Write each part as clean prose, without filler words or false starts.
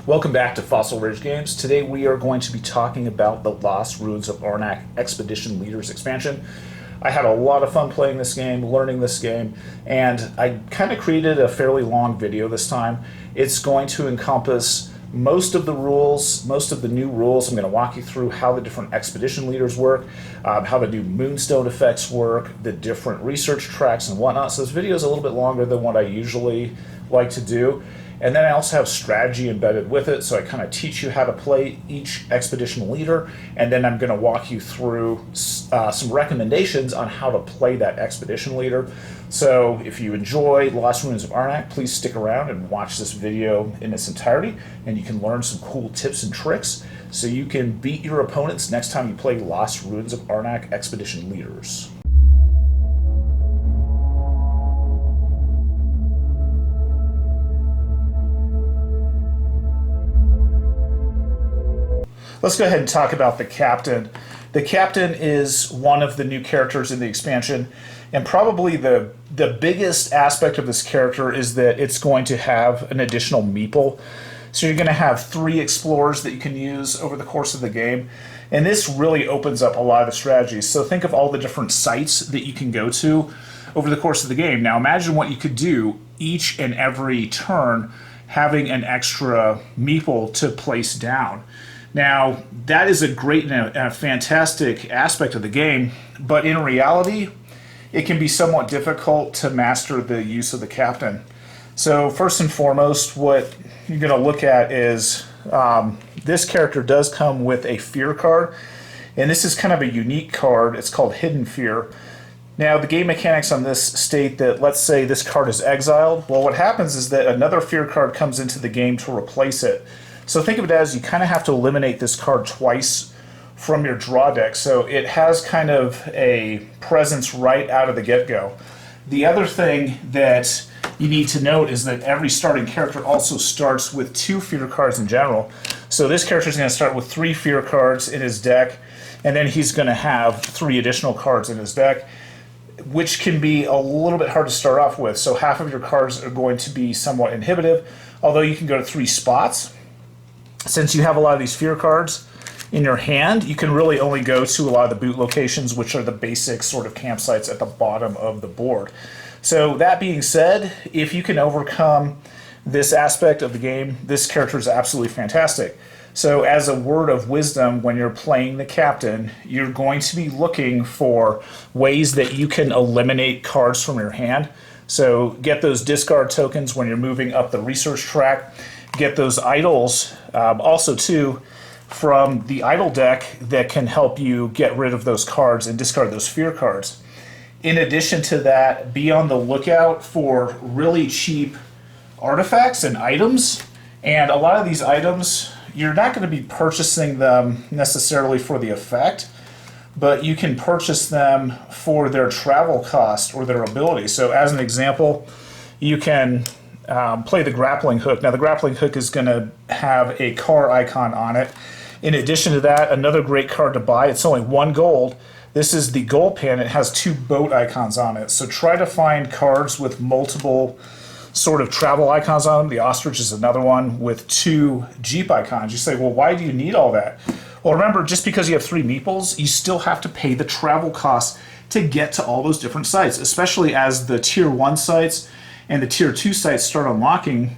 Welcome back to Fossil Ridge Games. Today we are going to be talking about the Lost Ruins of Arnak Expedition Leaders expansion. I had a lot of fun playing this game, learning this game, and I kind of created a fairly long video this time. It's going to encompass most of the rules, most of the new rules. I'm going to walk you through how the different expedition leaders work, how the new moonstone effects work, the different research tracks and whatnot. So this video is a little bit longer than what I usually like to do. And then I also have strategy embedded with it, so I kind of teach you how to play each expedition leader, and then I'm going to walk you through some recommendations on how to play that expedition leader. So if you enjoy Lost Ruins of Arnak, please stick around and watch this video in its entirety, and you can learn some cool tips and tricks so you can beat your opponents next time you play Lost Ruins of Arnak expedition leaders. Let's go ahead and talk about the captain. The captain is one of the new characters in the expansion, and probably the biggest aspect of this character is that it's going to have an additional meeple. So you're going to have 3 explorers that you can use over the course of the game, and this really opens up a lot of the strategies. So think of all the different sites that you can go to over the course of the game. Now imagine what you could do each and every turn having an extra meeple to place down. Now, that is a great and a fantastic aspect of the game, but in reality, it can be somewhat difficult to master the use of the captain. So first and foremost, what you're going to look at is this character does come with a fear card, and this is kind of a unique card. It's called Hidden Fear. Now, the game mechanics on this state that, let's say this card is exiled. Well, what happens is that another fear card comes into the game to replace it. So think of it as you kind of have to eliminate this card twice from your draw deck. So it has kind of a presence right out of the get-go. The other thing that you need to note is that every starting character also starts with 2 fear cards in general. So this character is going to start with 3 fear cards in his deck, and then he's going to have 3 additional cards in his deck, which can be a little bit hard to start off with. So half of your cards are going to be somewhat inhibitive, although you can go to 3 spots. Since you have a lot of these fear cards in your hand, you can really only go to a lot of the boot locations, which are the basic sort of campsites at the bottom of the board. So that being said, if you can overcome this aspect of the game, this character is absolutely fantastic. So as a word of wisdom, when you're playing the captain, you're going to be looking for ways that you can eliminate cards from your hand. So get those discard tokens when you're moving up the research track. Get those idols also too from the idol deck that can help you get rid of those cards and discard those fear cards. In addition to that, be on the lookout for really cheap artifacts and items. And a lot of these items, you're not going to be purchasing them necessarily for the effect, but you can purchase them for their travel cost or their ability. So as an example, you can play the grappling hook. Now the grappling hook is going to have a car icon on it. In addition to that, another great card to buy, it's only 1 gold. This is the gold pan. It has 2 boat icons on it. So try to find cards with multiple sort of travel icons on them. The ostrich is another one with 2 jeep icons. You say, well, why do you need all that? Well, remember, just because you have 3 meeples, you still have to pay the travel costs to get to all those different sites, especially as the tier 1 sites and the tier 2 sites start unlocking.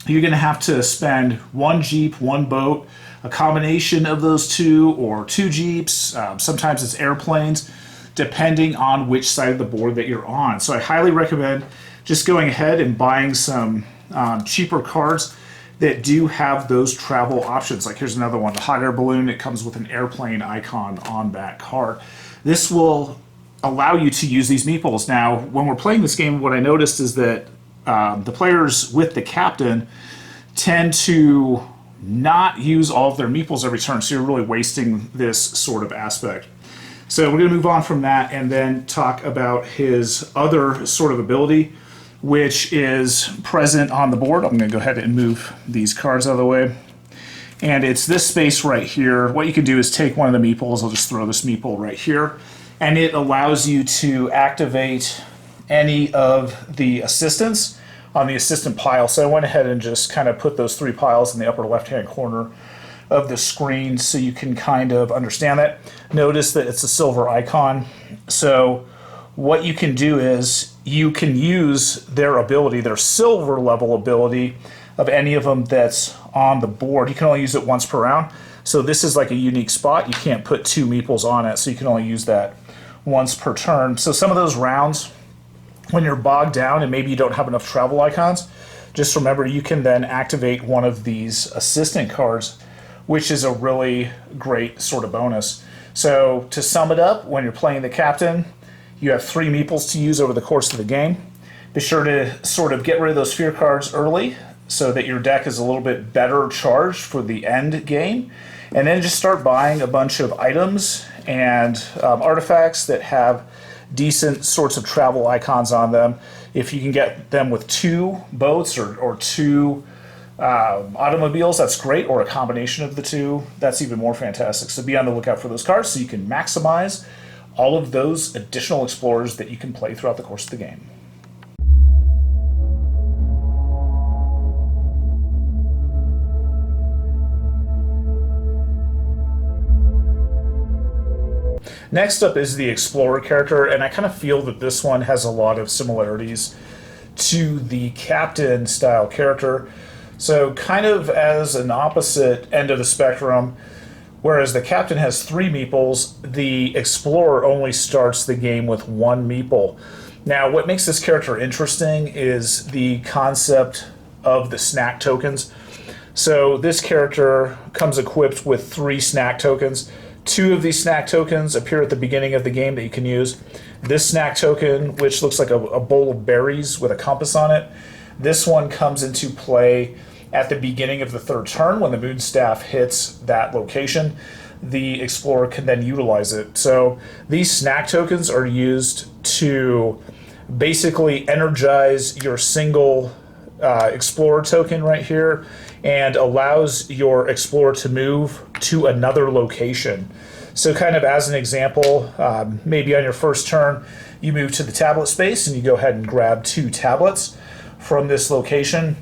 You're going to have to spend 1 jeep, 1 boat, a combination of those 2, or 2 jeeps. Sometimes it's airplanes, depending on which side of the board that you're on. So I highly recommend just going ahead and buying some cheaper cards that do have those travel options. Like here's another one, the hot air balloon. It comes with an airplane icon on that card. This will allow you to use these meeples. Now, when we're playing this game, what I noticed is that the players with the captain tend to not use all of their meeples every turn, so you're really wasting this sort of aspect. So we're going to move on from that and then talk about his other sort of ability, which is present on the board. I'm going to go ahead and move these cards out of the way. And it's this space right here. What you can do is take one of the meeples. I'll just throw this meeple right here. And it allows you to activate any of the assistants on the assistant pile. So I went ahead and just kind of put those 3 piles in the upper left-hand corner of the screen so you can kind of understand that. Notice that it's a silver icon. So what you can do is you can use their ability, their silver level ability of any of them that's on the board. You can only use it once per round. So this is like a unique spot. You can't put 2 meeples on it, so you can only use that once per turn. So some of those rounds, when you're bogged down and maybe you don't have enough travel icons, just remember you can then activate one of these assistant cards, which is a really great sort of bonus. So to sum it up, when you're playing the captain, you have 3 meeples to use over the course of the game. Be sure to sort of get rid of those fear cards early so that your deck is a little bit better charged for the end game. And then just start buying a bunch of items and artifacts that have decent sorts of travel icons on them. If you can get them with 2 boats or 2 automobiles, that's great, or a combination of the 2, that's even more fantastic. So be on the lookout for those cards so you can maximize all of those additional explorers that you can play throughout the course of the game. Next up is the Explorer character, and I kind of feel that this one has a lot of similarities to the Captain style character. So kind of as an opposite end of the spectrum, whereas the Captain has 3 meeples, the Explorer only starts the game with 1 meeple. Now, what makes this character interesting is the concept of the snack tokens. So this character comes equipped with 3 snack tokens. 2 of these snack tokens appear at the beginning of the game that you can use. This snack token, which looks like a bowl of berries with a compass on it, this one comes into play at the beginning of the 3rd turn when the moon staff hits that location. The Explorer can then utilize it. So these snack tokens are used to basically energize your single Explorer token right here and allows your Explorer to move to another location. So kind of as an example, maybe on your first turn, you move to the tablet space and you go ahead and grab 2 tablets from this location.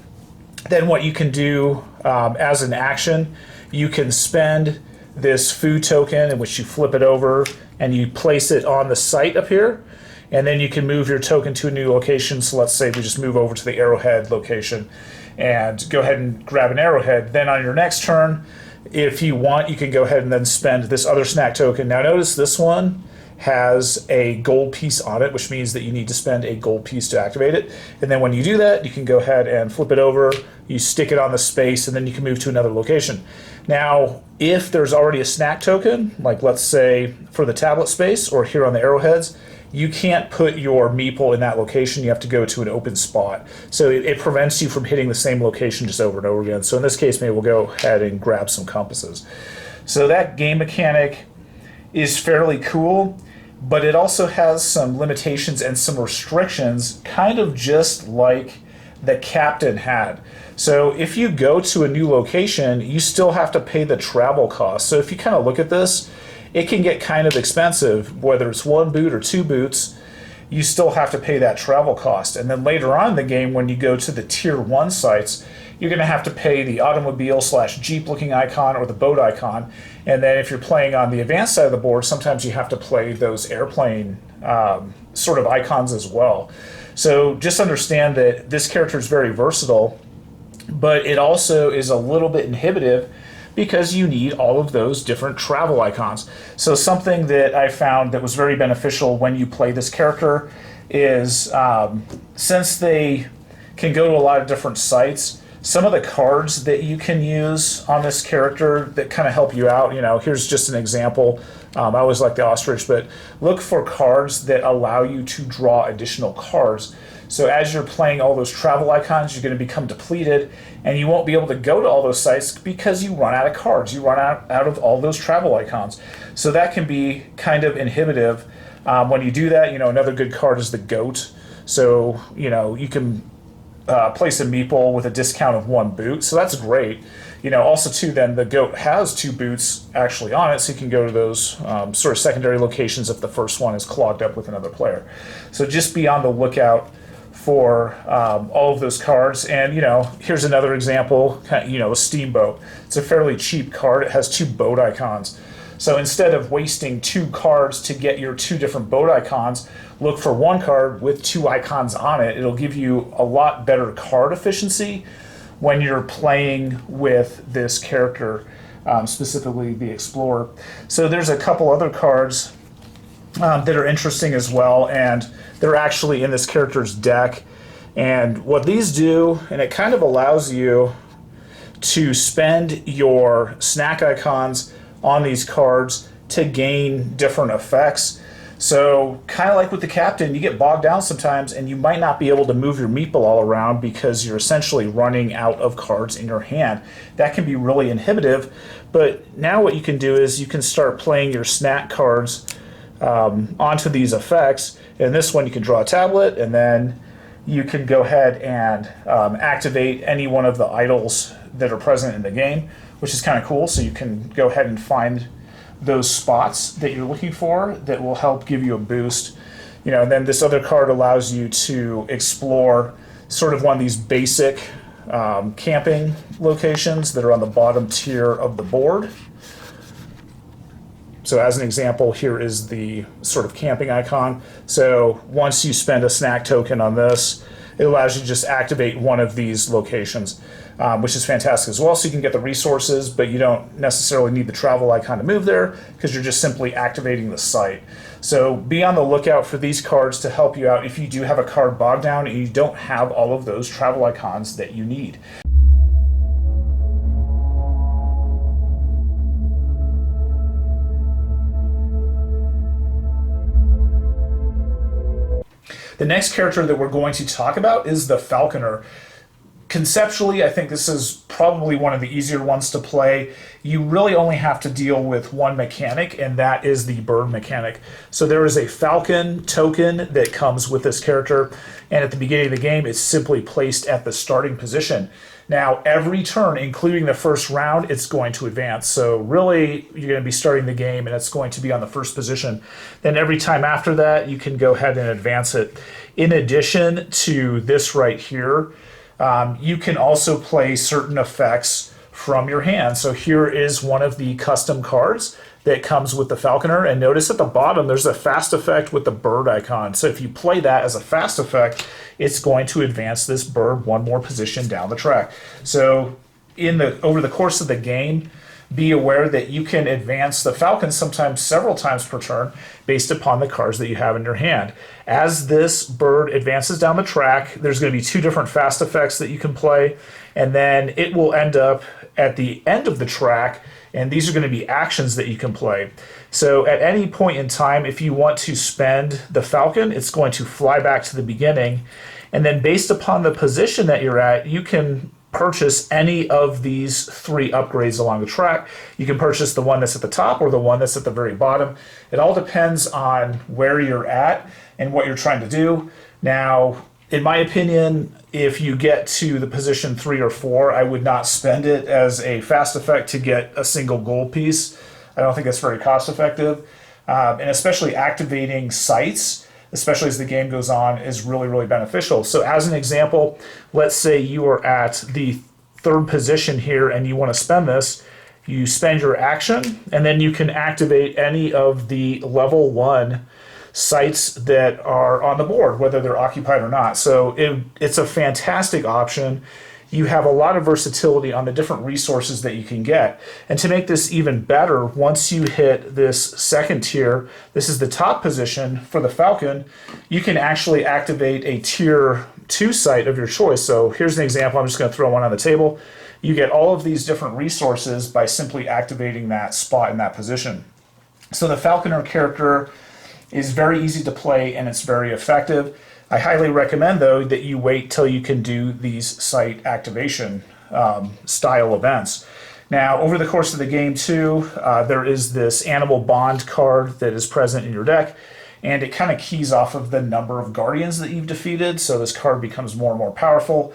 Then what you can do as an action, you can spend this food token in which you flip it over and you place it on the site up here. And then you can move your token to a new location. So let's say we just move over to the arrowhead location and go ahead and grab an arrowhead. Then on your next turn, if you want, you can go ahead and then spend this other snack token. Now notice this one has a gold piece on it, which means that you need to spend a gold piece to activate it. And then when you do that, you can go ahead and flip it over, you stick it on the space, and then you can move to another location. Now, if there's already a snack token, like let's say for the tablet space or here on the arrowheads, you can't put your meeple in that location. You have to go to an open spot. So it prevents you from hitting the same location just over and over again. So in this case, maybe we'll go ahead and grab some compasses. So that game mechanic is fairly cool, but it also has some limitations and some restrictions, kind of just like the Captain had. So if you go to a new location, you still have to pay the travel cost. So if you kind of look at this, it can get kind of expensive, whether it's 1 boot or 2 boots, you still have to pay that travel cost. And then later on in the game, when you go to the tier 1 sites, you're going to have to pay the automobile / Jeep looking icon or the boat icon. And then if you're playing on the advanced side of the board, sometimes you have to play those airplane sort of icons as well. So just understand that this character is very versatile, but it also is a little bit inhibitive because you need all of those different travel icons. So something that I found that was very beneficial when you play this character is since they can go to a lot of different sites, some of the cards that you can use on this character that kind of help you out, you know, here's just an example. I always like the ostrich, but look for cards that allow you to draw additional cards. So as you're playing all those travel icons, you're going to become depleted, and you won't be able to go to all those sites because you run out of cards. You run out of all those travel icons. So that can be kind of inhibitive. When you do that, you know, another good card is the goat. So, you know, you can place a meeple with a discount of 1 boot. So that's great. You know, also too, then the goat has 2 boots actually on it, so you can go to those sort of secondary locations if the first one is clogged up with another player. So just be on the lookout for all of those cards. And here's another example, a steamboat. It's a fairly cheap card. It has 2 boat icons. So instead of wasting 2 cards to get your 2 different boat icons, look for 1 card with 2 icons on it. It'll give you a lot better card efficiency when you're playing with this character, specifically the Explorer. So there's a couple other cards that are interesting as well, and they're actually in this character's deck. And what these do, and it kind of allows you to spend your snack icons on these cards to gain different effects. So kind of like with the Captain, you get bogged down sometimes and you might not be able to move your meeple all around because you're essentially running out of cards in your hand. That can be really inhibitive, but now what you can do is you can start playing your snack cards onto these effects. In this one you can draw a tablet, and then you can go ahead and activate any one of the idols that are present in the game, which is kind of cool. So you can go ahead and find those spots that you're looking for that will help give you a boost. And then this other card allows you to explore sort of one of these basic camping locations that are on the bottom tier of the board. So as an example, here is the sort of camping icon. So once you spend a snack token on this, it allows you to just activate one of these locations, which is fantastic as well. So you can get the resources, but you don't necessarily need the travel icon to move there because you're just simply activating the site. So be on the lookout for these cards to help you out if you do have a card bogged down and you don't have all of those travel icons that you need. The next character that we're going to talk about is the Falconer. Conceptually, I think this is probably one of the easier ones to play. You really only have to deal with one mechanic, and that is the bird mechanic. So there is a falcon token that comes with this character, and at the beginning of the game, it's simply placed at the starting position. Now, every turn, including the first round, it's going to advance. So really, you're going to be starting the game, and it's going to be on the first position. Then every time after that, you can go ahead and advance it. In addition to this right here, you can also play certain effects from your hand. So here is one of the custom cards that comes with the Falconer, and notice at the bottom there's a fast effect with the bird icon. So if you play that as a fast effect, it's going to advance this bird one more position down the track. So over the course of the game, be aware that you can advance the Falcon sometimes several times per turn based upon the cards that you have in your hand. As this bird advances down the track, there's going to be 2 different fast effects that you can play, and then it will end up at the end of the track, and these are going to be actions that you can play. So at any point in time, if you want to spend the Falcon, it's going to fly back to the beginning, and then based upon the position that you're at, you can purchase any of these 3 upgrades along the track. You can purchase the one that's at the top or the one that's at the very bottom. It all depends on where you're at and what you're trying to do. Now, in my opinion, if you get to the position 3 or 4, I would not spend it as a fast effect to get a single gold piece. I don't think that's very cost effective. And especially activating sites, especially as the game goes on, is really, really beneficial. So as an example, let's say you are at the 3rd position here and you want to spend this. You spend your action, and then you can activate any of the level 1 sites that are on the board, whether they're occupied or not. So it's a fantastic option. You have a lot of versatility on the different resources that you can get. And to make this even better, once you hit this 2nd tier, this is the top position for the Falcon, you can actually activate a tier 2 site of your choice. So here's an example. I'm just going to throw one on the table. You get all of these different resources by simply activating that spot in that position. So the Falconer character is very easy to play, and it's very effective. I highly recommend, though, that you wait till you can do these site activation style events. Now, over the course of the game, too, there is this animal bond card that is present in your deck, and it kind of keys off of the number of guardians that you've defeated, so this card becomes more and more powerful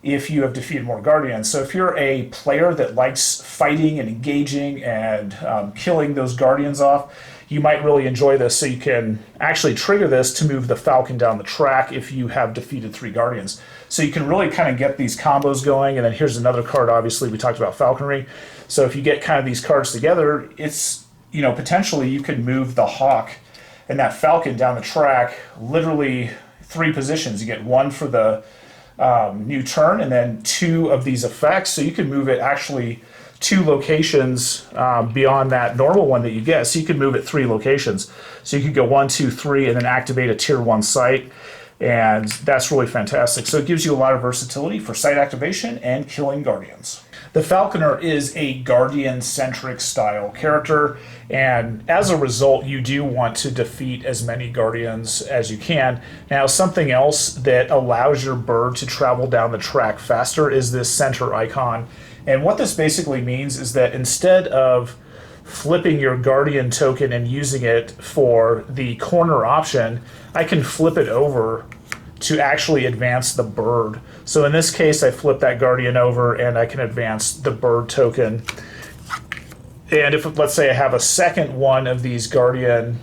if you have defeated more guardians. So if you're a player that likes fighting and engaging and killing those guardians off, you might really enjoy this. So you can actually trigger this to move the Falcon down the track if you have defeated 3 Guardians. So you can really kind of get these combos going. And then here's another card, obviously, we talked about falconry. So if you get kind of these cards together, it's, you know, potentially you could move the Hawk and that Falcon down the track literally 3 positions. You get 1 for the new turn and then 2 of these effects. So you can move it actually 2 locations beyond that normal one that you get. So you can move it 3 locations. So you could go 1, 2, 3 and then activate a tier 1 site. And that's really fantastic. So it gives you a lot of versatility for site activation and killing Guardians. The Falconer is a Guardian-centric style character, and as a result, you do want to defeat as many Guardians as you can. Now, something else that allows your bird to travel down the track faster is this center icon. And what this basically means is that instead of flipping your Guardian token and using it for the corner option, I can flip it over to actually advance the bird. So in this case, I flip that Guardian over and I can advance the bird token. And if, let's say I have a second one of these Guardian,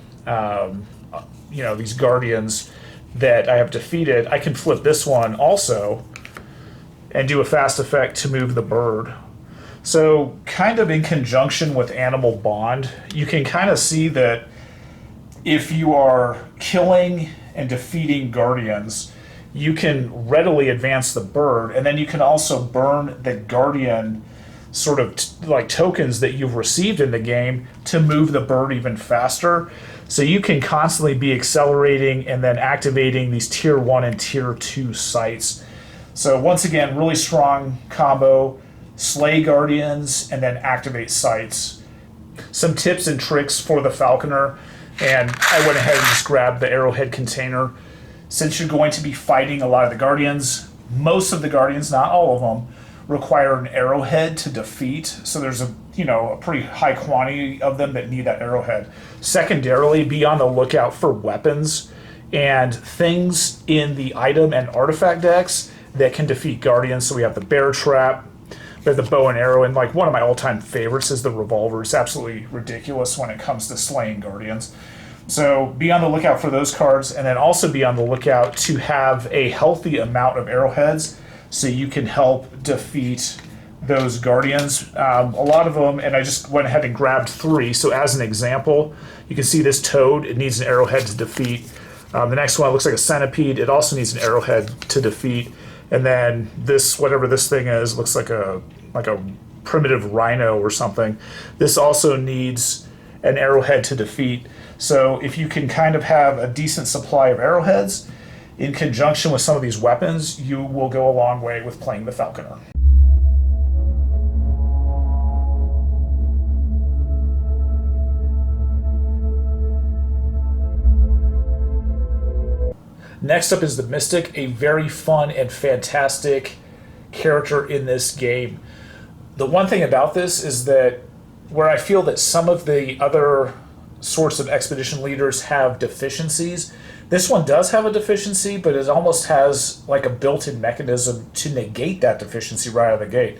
these Guardians that I have defeated, I can flip this one also and do a fast effect to move the bird. So kind of in conjunction with Animal Bond, you can kind of see that if you are killing and defeating Guardians, you can readily advance the bird, and then you can also burn the Guardian sort of like tokens that you've received in the game to move the bird even faster. So you can constantly be accelerating and then activating these tier 1 and tier 2 sites. So once again, really strong combo, slay Guardians and then activate sites. Some tips and tricks for the Falconer, and I went ahead and just grabbed the arrowhead container. Since you're going to be fighting a lot of the Guardians, most of the Guardians, not all of them, require an arrowhead to defeat. So there's a pretty high quantity of them that need that arrowhead. Secondarily, be on the lookout for weapons and things in the item and artifact decks that can defeat Guardians. So we have the bear trap, we have the bow and arrow, and like one of my all-time favorites is the revolver. It's absolutely ridiculous when it comes to slaying Guardians. So be on the lookout for those cards, and then also be on the lookout to have a healthy amount of arrowheads so you can help defeat those Guardians. A lot of them, and I just went ahead and grabbed 3. So as an example, you can see this toad, it needs an arrowhead to defeat. The next one looks like a centipede, it also needs an arrowhead to defeat. And then this, whatever this thing is, looks like a primitive rhino or something. This also needs an arrowhead to defeat. So if you can kind of have a decent supply of arrowheads in conjunction with some of these weapons, you will go a long way with playing the Falconer. Next up is the Mystic, a very fun and fantastic character in this game. The one thing about this is that where I feel that some of the other sorts of expedition leaders have deficiencies, this one does have a deficiency, but it almost has like a built-in mechanism to negate that deficiency right out of the gate.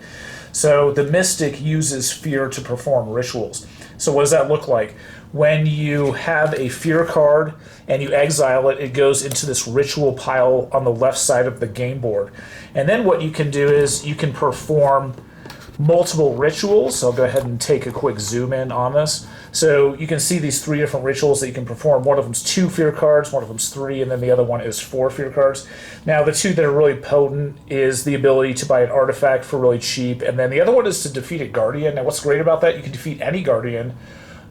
So the Mystic uses fear to perform rituals. So what does that look like? When you have a fear card and you exile it, it goes into this ritual pile on the left side of the game board. And then what you can do is you can perform multiple rituals. So I'll go ahead and take a quick zoom in on this. So you can see these 3 different rituals that you can perform. One of them's 2 fear cards, one of them's 3, and then the other one is 4 fear cards. Now the 2 that are really potent is the ability to buy an artifact for really cheap, and then the other one is to defeat a Guardian. Now what's great about that, you can defeat any Guardian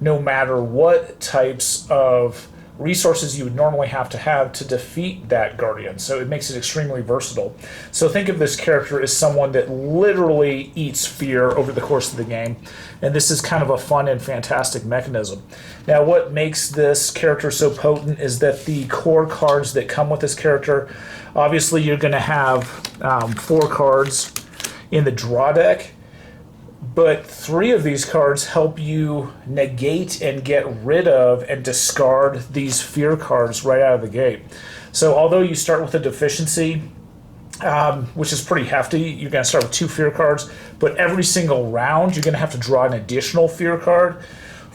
no matter what types of resources you would normally have to defeat that Guardian. So it makes it extremely versatile. So think of this character as someone that literally eats fear over the course of the game. And this is kind of a fun and fantastic mechanism. Now what makes this character so potent is that the core cards that come with this character, obviously you're going to have 4 cards in the draw deck. But 3 of these cards help you negate and get rid of and discard these fear cards right out of the gate. So although you start with a deficiency, which is pretty hefty, you're going to start with 2 fear cards, but every single round you're going to have to draw an additional fear card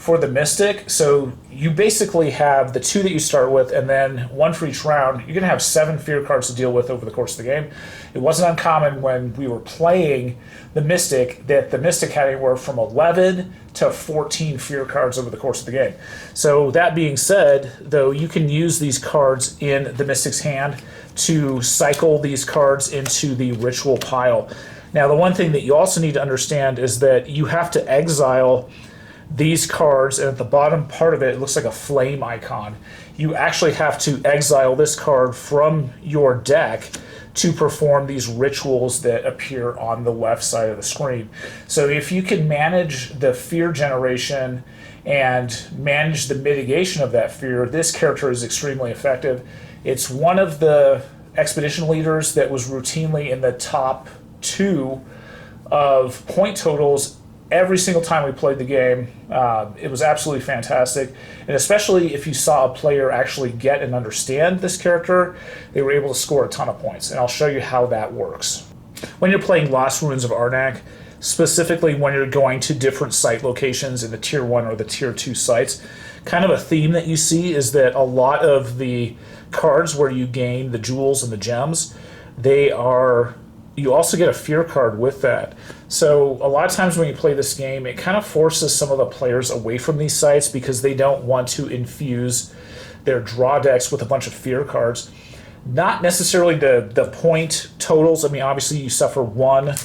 for the Mystic, so you basically have the 2 that you start with, and then 1 for each round. You're going to have 7 fear cards to deal with over the course of the game. It wasn't uncommon when we were playing the Mystic that the Mystic had anywhere from 11 to 14 fear cards over the course of the game. So that being said, though, you can use these cards in the Mystic's hand to cycle these cards into the ritual pile. Now, the one thing that you also need to understand is that you have to exile these cards, and at the bottom part of it, it looks like a flame icon. You actually have to exile this card from your deck to perform these rituals that appear on the left side of the screen. So if you can manage the fear generation and manage the mitigation of that fear, this character is extremely effective. It's one of the expedition leaders that was routinely in the top 2 of point totals every single time we played the game. It was absolutely fantastic, and especially if you saw a player actually get and understand this character, they were able to score a ton of points, and I'll show you how that works. When you're playing Lost Ruins of Arnak, specifically when you're going to different site locations in the Tier 1 or the Tier 2 sites, kind of a theme that you see is that a lot of the cards where you gain the jewels and the gems, you also get a fear card with that. So a lot of times when you play this game, it kind of forces some of the players away from these sites because they don't want to infuse their draw decks with a bunch of fear cards. Not necessarily the point totals. I mean, obviously you suffer 1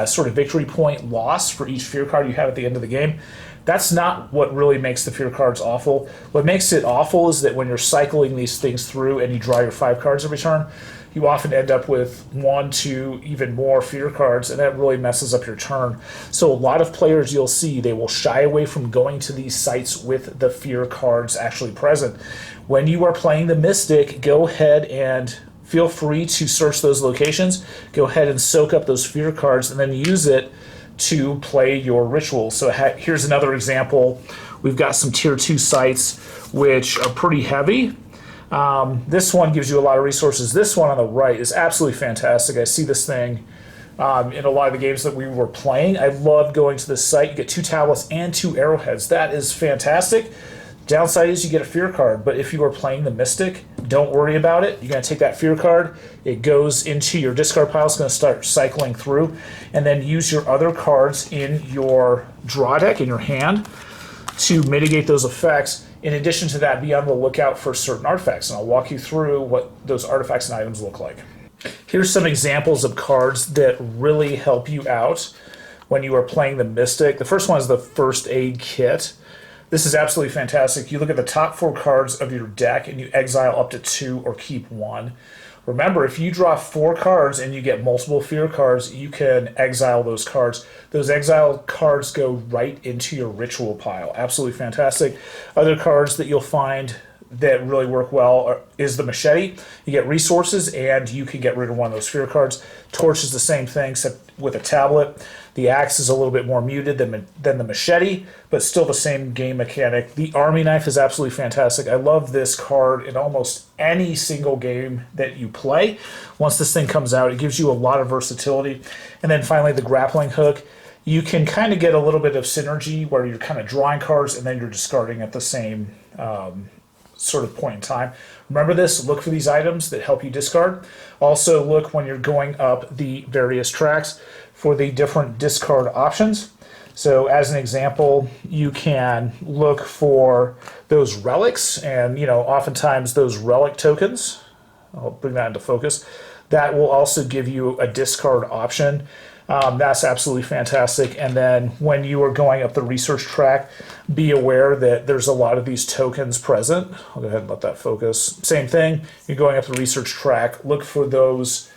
sort of victory point loss for each fear card you have at the end of the game. That's not what really makes the fear cards awful. What makes it awful is that when you're cycling these things through and you draw your 5 cards every turn, you often end up with 1, 2, even more fear cards, and that really messes up your turn. So a lot of players you'll see, they will shy away from going to these sites with the fear cards actually present. When you are playing the Mystic, go ahead and feel free to search those locations. Go ahead and soak up those fear cards and then use it to play your rituals. So here's another example. We've got some Tier 2 sites which are pretty heavy. This one gives you a lot of resources. This one on the right is absolutely fantastic. I see this thing in a lot of the games that we were playing. I love going to this site. You get 2 tablets and 2 arrowheads. That is fantastic. Downside is you get a fear card, but if you are playing the Mystic, don't worry about it. You're going to take that fear card, it goes into your discard pile, it's going to start cycling through, and then use your other cards in your draw deck, in your hand, to mitigate those effects. In addition to that, be on the lookout for certain artifacts, and I'll walk you through what those artifacts and items look like. Here's some examples of cards that really help you out when you are playing the Mystic. The first one is the First Aid Kit. This is absolutely fantastic. You look at the top 4 cards of your deck and you exile up to 2 or keep 1. Remember, if you draw 4 cards and you get multiple fear cards, you can exile those cards. Those exiled cards go right into your ritual pile. Absolutely fantastic. Other cards that you'll find that really work well is the Machete. You get resources and you can get rid of one of those fear cards. Torch is the same thing, except with a tablet. The Axe is a little bit more muted than the Machete, but still the same game mechanic. The Army Knife is absolutely fantastic. I love this card in almost any single game that you play. Once this thing comes out, it gives you a lot of versatility. And then finally, the Grappling Hook. You can kind of get a little bit of synergy where you're kind of drawing cards and then you're discarding at the same sort of point in time. Remember this, look for these items that help you discard. Also look when you're going up the various tracks for the different discard options. So as an example, you can look for those relics, and oftentimes those relic tokens, I'll bring that into focus, that will also give you a discard option. That's absolutely fantastic. And then when you are going up the research track, be aware that there's a lot of these tokens present. I'll go ahead and let that focus. Same thing, you're going up the research track, look for those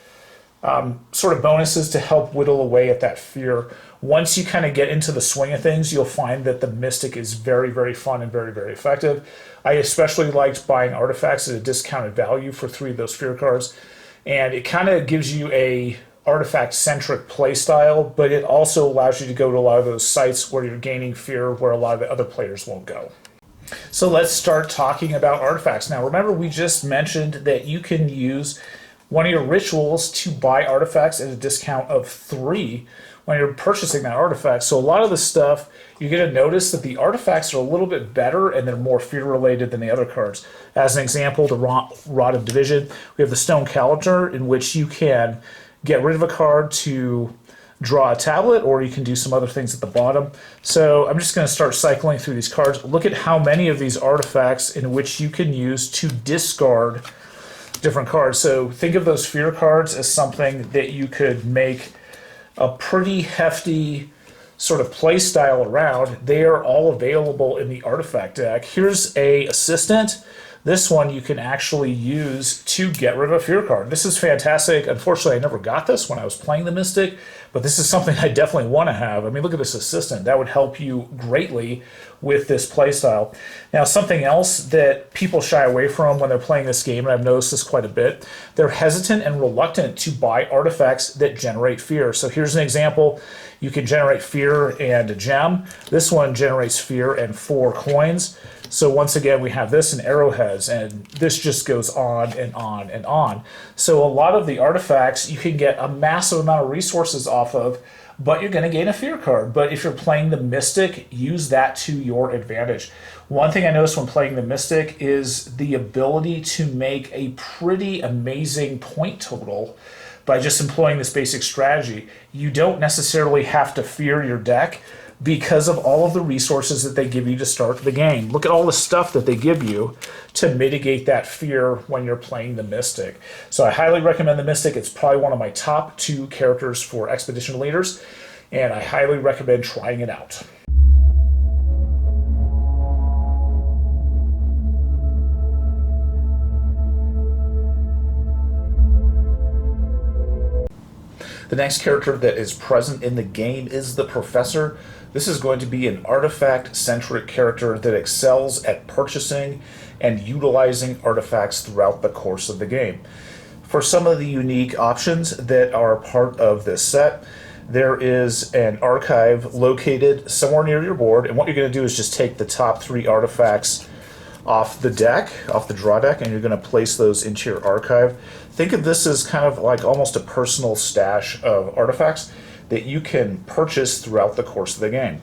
sort of bonuses to help whittle away at that fear. Once you kind of get into the swing of things, you'll find that the Mystic is very, very fun and very, very effective. I especially liked buying artifacts at a discounted value for 3 of those fear cards. And it kind of gives you a artifact-centric playstyle, but it also allows you to go to a lot of those sites where you're gaining fear where a lot of the other players won't go. So let's start talking about artifacts. Now remember, we just mentioned that you can use one of your rituals to buy artifacts at a discount of 3. when you're purchasing that artifact. So a lot of the stuff, you're going to notice that the artifacts are a little bit better and they're more fear related than the other cards. As an example, the Rod of Division, we have the Stone Calendar, in which you can get rid of a card to draw a tablet, or you can do some other things at the bottom. So I'm just going to start cycling through these cards. Look at how many of these artifacts in which you can use to discard different cards. So think of those fear cards as something that you could make a pretty hefty sort of play style around. They are all available in the artifact deck. Here's a assistant. This one you can actually use to get rid of a fear card. This is fantastic. Unfortunately, I never got this when I was playing the Mystic, but this is something I definitely want to have. I mean, look at this assistant. That would help you greatly with this playstyle. Now, something else that people shy away from when they're playing this game, and I've noticed this quite a bit, they're hesitant and reluctant to buy artifacts that generate fear. So here's an example. You can generate fear and a gem. This one generates fear and 4 coins. So once again, we have this in arrowheads, and this just goes on and on and on. So a lot of the artifacts you can get a massive amount of resources off of, but you're going to gain a fear card. But if you're playing the Mystic, use that to your advantage. One thing I noticed when playing the Mystic is the ability to make a pretty amazing point total by just employing this basic strategy. You don't necessarily have to fear your deck because of all of the resources that they give you to start the game. Look at all the stuff that they give you to mitigate that fear when you're playing the Mystic. So I highly recommend the Mystic. It's probably one of my top 2 characters for Expedition Leaders, and I highly recommend trying it out. The next character that is present in the game is the Professor. This is going to be an artifact-centric character that excels at purchasing and utilizing artifacts throughout the course of the game. For some of the unique options that are part of this set, there is an archive located somewhere near your board, and what you're going to do is just take the top 3 artifacts off the deck, off the draw deck, and you're going to place those into your archive. Think of this as kind of like almost a personal stash of artifacts that you can purchase throughout the course of the game.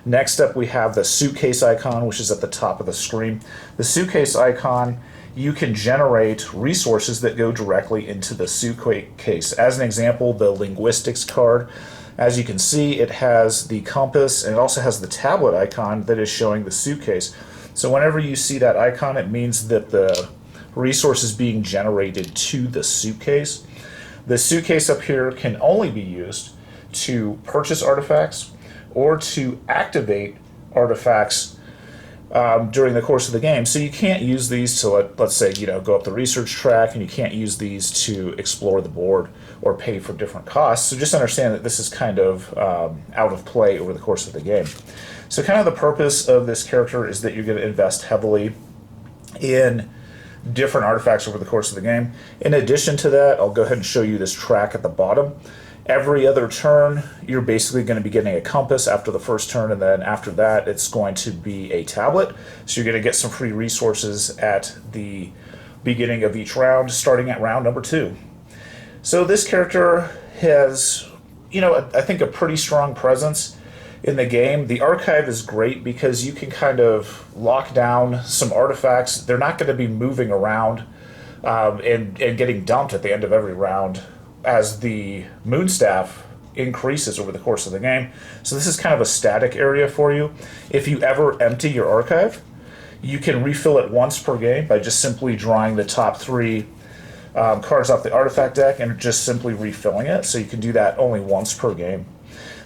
Next up, we have the suitcase icon, which is at the top of the screen. The suitcase icon, you can generate resources that go directly into the suitcase. As an example, the linguistics card. As you can see, it has the compass, and it also has the tablet icon that is showing the suitcase. So whenever you see that icon, it means that the resource is being generated to the suitcase. The suitcase up here can only be used to purchase artifacts or to activate artifacts during the course of the game. So you can't use these to, let's say, go up the research track, and you can't use these to explore the board or pay for different costs. So just understand that this is kind of out of play over the course of the game. So kind of the purpose of this character is that you're going to invest heavily in different artifacts over the course of the game. In addition to that, I'll go ahead and show you this track at the bottom. Every other turn, you're basically going to be getting a compass after the first turn, and then after that, it's going to be a tablet. So you're going to get some free resources at the beginning of each round, starting at round number 2. So this character has, I think a pretty strong presence in the game. The archive is great because you can kind of lock down some artifacts. They're not going to be moving around and getting dumped at the end of every round as the Moonstaff increases over the course of the game. So this is kind of a static area for you. If you ever empty your archive, you can refill it once per game by just simply drawing the top 3 cards off the artifact deck and just simply refilling it. So you can do that only once per game.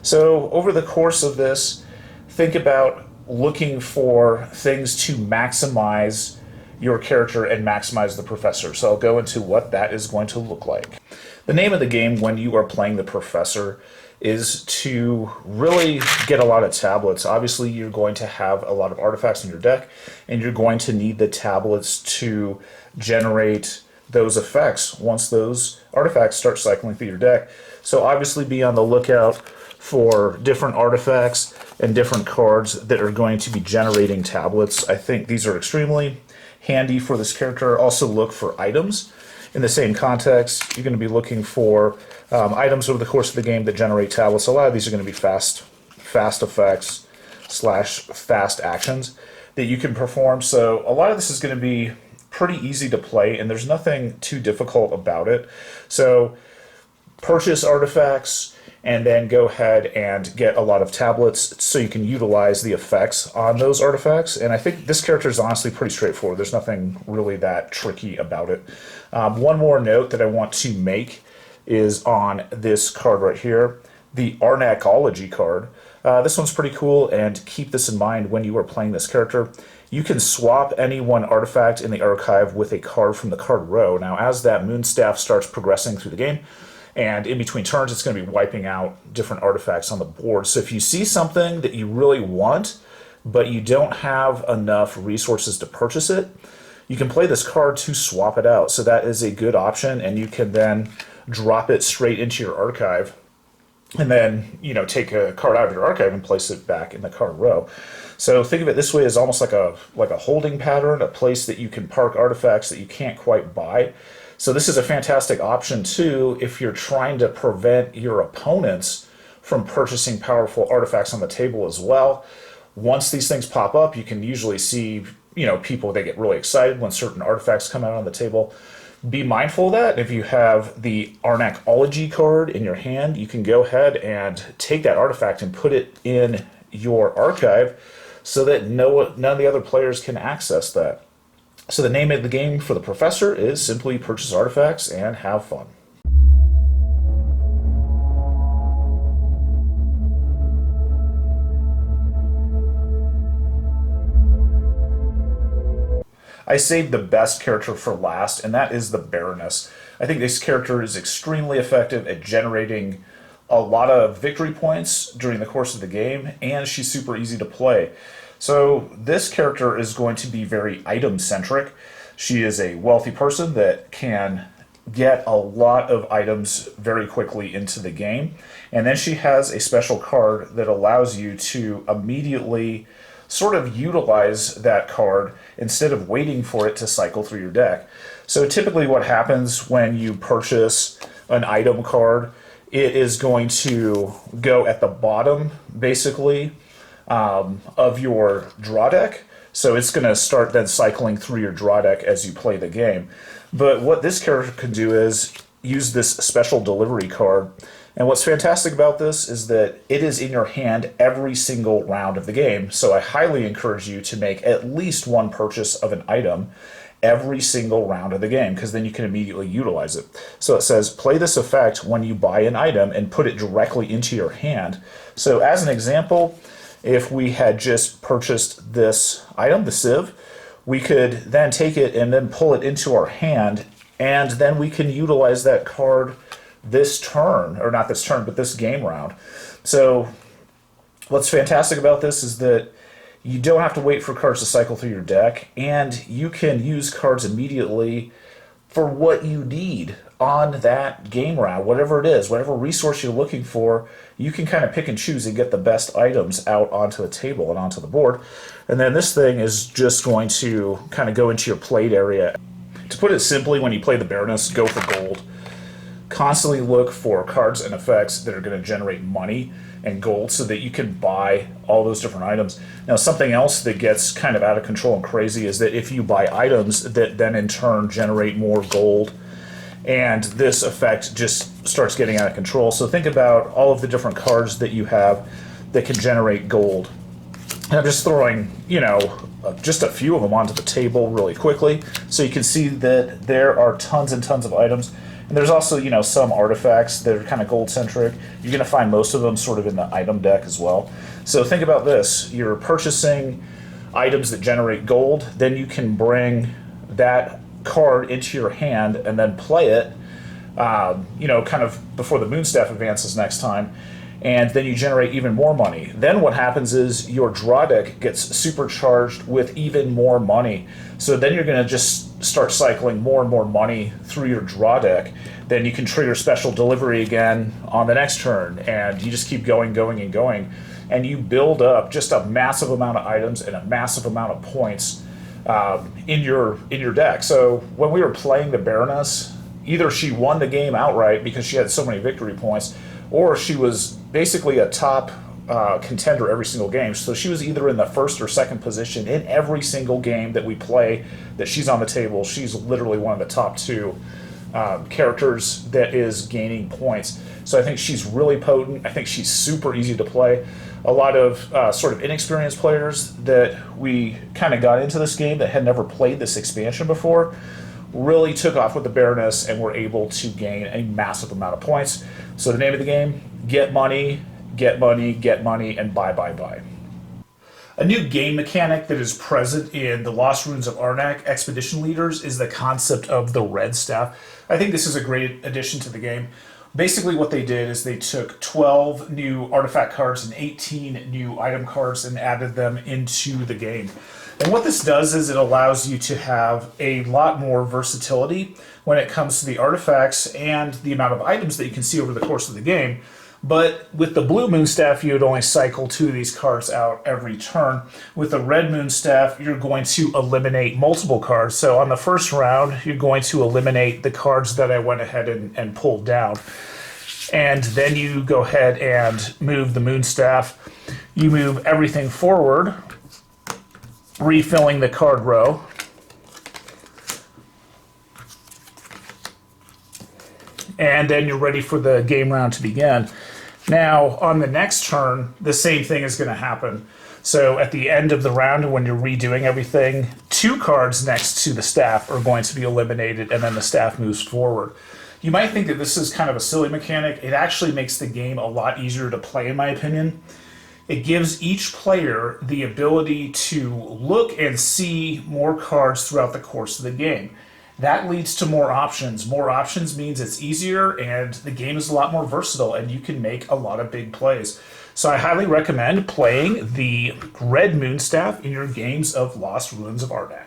So over the course of this, think about looking for things to maximize your character and maximize the Professor. So I'll go into what that is going to look like. The name of the game when you are playing the Professor is to really get a lot of tablets. Obviously, you're going to have a lot of artifacts in your deck, and you're going to need the tablets to generate those effects once those artifacts start cycling through your deck. So obviously be on the lookout for different artifacts and different cards that are going to be generating tablets. I think these are extremely handy for this character. Also look for items In the same context, you're going to be looking for items over the course of the game that generate tablets. A lot of these are going to be fast effects slash fast actions that you can perform. So a lot of this is going to be pretty easy to play, and there's nothing too difficult about it. So purchase artifacts and then go ahead and get a lot of tablets so you can utilize the effects on those artifacts. And I think this character is honestly pretty straightforward. There's nothing really that tricky about it. One more note that I want to make is on this card right here, the Arnakology card. This one's pretty cool, and keep this in mind when you are playing this character. You can swap any one artifact in the archive with a card from the card row. Now, as that Moonstaff starts progressing through the game, and in between turns, it's going to be wiping out different artifacts on the board. So if you see something that you really want, but you don't have enough resources to purchase it, you can play this card to swap it out. So that is a good option, and you can then drop it straight into your archive, and then, you know, take a card out of your archive and place it back in the card row. So think of it this way as almost like a holding pattern, a place that you can park artifacts that you can't quite buy. So this is a fantastic option too if you're trying to prevent your opponents from purchasing powerful artifacts on the table as well. Once these things pop up, you can usually see, you know, people, they get really excited when certain artifacts come out on the table. Be mindful of that. If you have the Arnakology card in your hand, you can go ahead and take that artifact and put it in your archive so that none of the other players can access that. So the name of the game for the professor is simply purchase artifacts and have fun. I saved the best character for last, and that is the Baroness. I think this character is extremely effective at generating a lot of victory points during the course of the game, and she's super easy to play. So this character is going to be very item-centric. She is a wealthy person that can get a lot of items very quickly into the game. And then she has a special card that allows you to immediately sort of utilize that card instead of waiting for it to cycle through your deck. So typically what happens when you purchase an item card, it is going to go at the bottom, basically, of your draw deck. So it's going to start then cycling through your draw deck as you play the game. But what this character can do is use this special delivery card. And what's fantastic about this is that it is in your hand every single round of the game. So I highly encourage you to make at least one purchase of an item every single round of the game, because then you can immediately utilize it. So it says, play this effect when you buy an item and put it directly into your hand. So as an example, if we had just purchased this item, the sieve, we could then take it and then pull it into our hand, and then we can utilize that card this turn, or not this turn, but this game round. So what's fantastic about this is that you don't have to wait for cards to cycle through your deck, and you can use cards immediately for what you need on that game round, whatever it is, whatever resource you're looking for. You can kind of pick and choose and get the best items out onto the table and onto the board. And then this thing is just going to kind of go into your played area. To put it simply, when you play the Baroness, go for gold. Constantly look for cards and effects that are going to generate money and gold so that you can buy all those different items. Now, something else that gets kind of out of control and crazy is that if you buy items that then in turn generate more gold, and this effect just starts getting out of control. So think about all of the different cards that you have that can generate gold. And I'm just throwing, you know, just a few of them onto the table really quickly, so you can see that there are tons and tons of items. And there's also, you know, some artifacts that are kind of gold-centric. You're going to find most of them sort of in the item deck as well. So think about this. You're purchasing items that generate gold, then you can bring that card into your hand and then play it, you know, kind of before the Moonstaff advances next time, and then you generate even more money. Then what happens is your draw deck gets supercharged with even more money. So then you're going to just start cycling more and more money through your draw deck. Then you can trigger special delivery again on the next turn, and you just keep going, and you build up just a massive amount of items and a massive amount of points in your deck. So when we were playing the Baroness, either she won the game outright because she had so many victory points, or she was basically a top contender every single game. So she was either in the first or second position in every single game that we play that she's on the table. She's literally one of the top two characters that is gaining points. So I think she's really potent. I think she's super easy to play. A lot of sort of inexperienced players that we kind of got into this game that had never played this expansion before really took off with the Baroness and were able to gain a massive amount of points. So the name of the game, get money, get money, get money, and buy, buy, buy. A new game mechanic that is present in the Lost Ruins of Arnak Expedition Leaders is the concept of the red staff. I think this is a great addition to the game. Basically what they did is they took 12 new artifact cards and 18 new item cards and added them into the game. And what this does is it allows you to have a lot more versatility when it comes to the artifacts and the amount of items that you can see over the course of the game. But with the blue moon staff, you would only cycle 2 of these cards out every turn. With the red moon staff, you're going to eliminate multiple cards. So on the first round, you're going to eliminate the cards that I went ahead and pulled down. And then you go ahead and move the moon staff. You move everything forward, refilling the card row. And then you're ready for the game round to begin. Now, on the next turn, the same thing is going to happen. So at the end of the round, when you're redoing everything, 2 cards next to the staff are going to be eliminated, and then the staff moves forward. You might think that this is kind of a silly mechanic. It actually makes the game a lot easier to play, in my opinion. It gives each player the ability to look and see more cards throughout the course of the game. That leads to more options. More options means it's easier and the game is a lot more versatile and you can make a lot of big plays. So I highly recommend playing the Red Moon Staff in your games of Lost Ruins of Arnak.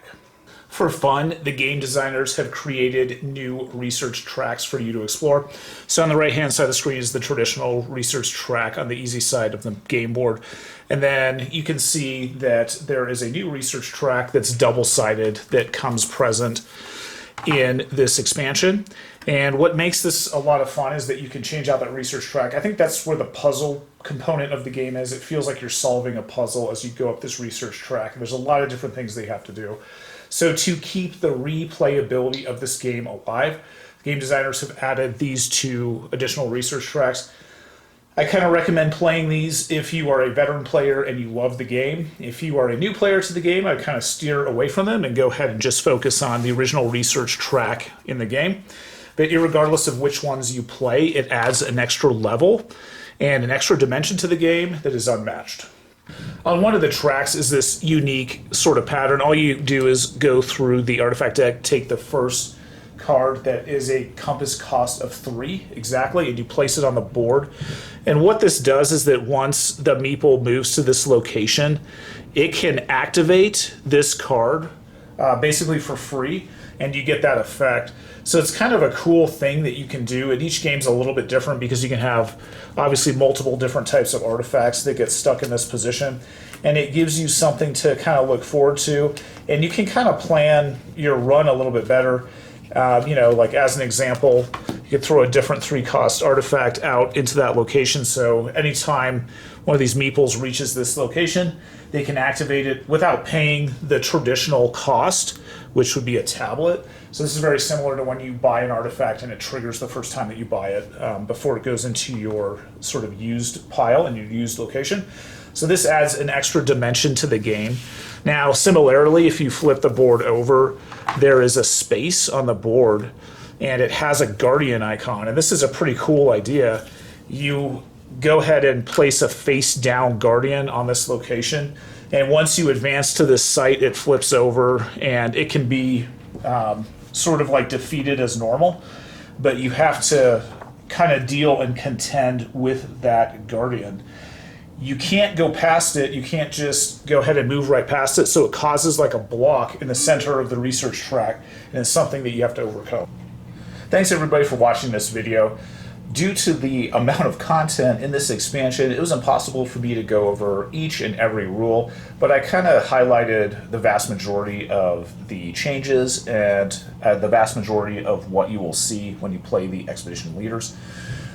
For fun, the game designers have created new research tracks for you to explore. So on the right-hand side of the screen is the traditional research track on the easy side of the game board. And then you can see that there is a new research track that's double-sided that comes present in this expansion. And what makes this a lot of fun is that you can change out that research track. I think that's where the puzzle component of the game is. It feels like you're solving a puzzle as you go up this research track. There's a lot of different things they have to do. So to keep the replayability of this game alive, game designers have added these 2 additional research tracks. I kind of recommend playing these if you are a veteran player and you love the game. If you are a new player to the game, I kind of steer away from them and go ahead and just focus on the original research track in the game. But irregardless of which ones you play, it adds an extra level and an extra dimension to the game that is unmatched. On one of the tracks is this unique sort of pattern. All you do is go through the artifact deck, take the first card that is a compass cost of 3 exactly, and you place it on the board. And what this does is that once the meeple moves to this location, it can activate this card basically for free, and you get that effect. So it's kind of a cool thing that you can do, and each game's a little bit different because you can have obviously multiple different types of artifacts that get stuck in this position, and it gives you something to kind of look forward to, and you can kind of plan your run a little bit better. Like as an example, you could throw a different 3-cost artifact out into that location. So anytime one of these meeples reaches this location, they can activate it without paying the traditional cost, which would be a tablet. So this is very similar to when you buy an artifact and it triggers the first time that you buy it before it goes into your sort of used pile in your used location. So this adds an extra dimension to the game. Now, similarly, if you flip the board over, there is a space on the board and it has a guardian icon. And this is a pretty cool idea. You go ahead and place a face down guardian on this location. And once you advance to this site, it flips over and it can be sort of like defeated as normal, but you have to kind of deal and contend with that guardian. You can't go past it. You can't just go ahead and move right past it. So it causes like a block in the center of the research track, and it's something that you have to overcome. Thanks everybody for watching this video. Due to the amount of content in this expansion, it was impossible for me to go over each and every rule, but I kind of highlighted the vast majority of the changes and the vast majority of what you will see when you play the Expedition Leaders.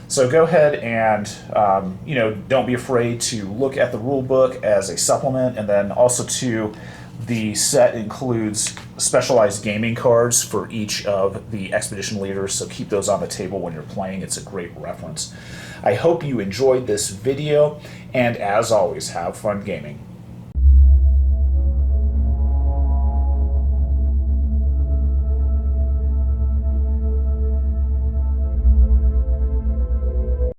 So go ahead and, don't be afraid to look at the rule book as a supplement, and then also too, the set includes specialized gaming cards for each of the Expedition Leaders, so keep those on the table when you're playing. It's a great reference. I hope you enjoyed this video, and as always, have fun gaming.